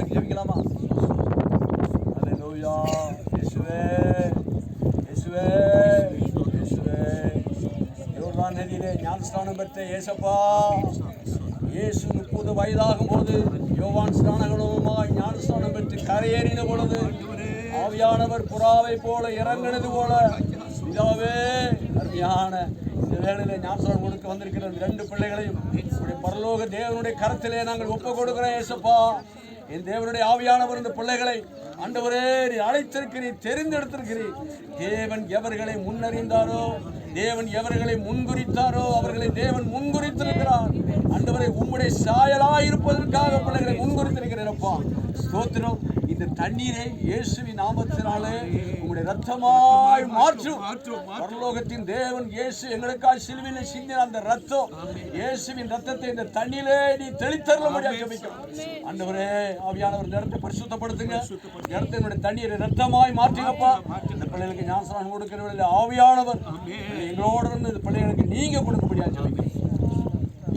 பிள்ளைகளுக்கு ஜெபிக்கலாமா? அல்லேலூயா. இயேசுவே இயேசுவே இயேசுவே. யோர்தான் நதியிலே ஞானஸ்நானம் பெற்ற இயேசப்பா, இயேசு 30 வயதாகும் போது யோவான் ஸ்நானகனுமாய் ஞானஸ்நானம் பெற்று கரையேறின பொழுது ஆவியானவர் புறாவை போல இறங்கினது போல பிதாவே, அருமையான இந்த வேளையிலே ஞானஸ்நானம் கொடுக்க வந்திருக்கிற 2 பிள்ளைகளையும் பரலோக தேவனுடைய கரத்திலே நாங்கள் ஒப்புக் கொடுக்கிறோம். இயேசப்பா, என் தேவனுடைய ஆவியானவர் இந்த பிள்ளைகளை ஆண்டவரே அழைத்திருக்கிறீர், தெரிந்தெடுத்திருக்கிறீர். தேவன் எவர்களை முன்னறிந்தாரோ, தேவன் எவர்களை முன்குறித்தாரோ அவர்களை தேவன் முன்குறித்திருக்கிறார். ஆண்டவரே, உம்முடைய சாயலாய் இருப்பதற்காக பிள்ளைகளை முன்குறித்திருக்கிறேன்ப்பா. ஸ்தோத்திரம். இந்த தண்ணீரை இயேசுவின் நாமத்தினாலே உம்முடைய ரத்தமாய் மாற்றும். பரலோகத்தின் தேவன் இயேசு எங்களுக்காய் சிலுவையிலே சிந்தின அந்த ரத்தம், இயேசுவின் ரத்தத்தை இந்த தண்ணீரிலே நீ தெளித்தருளும்படியாக ஜெபிக்கிறோம். ஆண்டவரே, ஆவியானவர் நேரத்தை பரிசுத்தப்படுத்துங்க. நேரத்தை என்னுடைய தண்ணீரை ரத்தமாய் மாற்றுங்கப்பா. இந்த பிள்ளைகளுக்கு ஞானஸ்நானம் கொடுக்கிறவர்கள் ஆவியானவர் எங்களோடு இருந்து இந்த பிள்ளைகளுக்கு நீங்க கொடுக்கும்படியாக ஜெபிக்கிறோம்.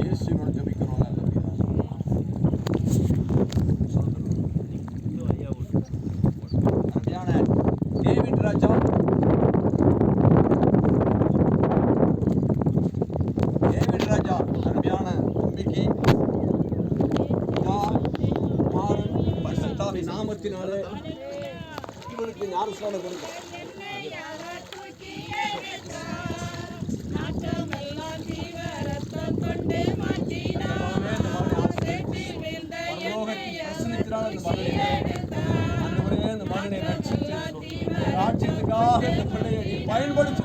இயேசுவோட ஜெபிக்கிறோம். டேவிட் ராஜா, டேவிட் ராஜா அருமையான நம்பிக்கை பரிசுத்தாவின் நாமத்தினாலே இவனுக்கு ஞானஸ்நானம் கொடுக்கிறோம். ராஜ்யத்துக்காக இந்த பிள்ளையை பயன்படுத்த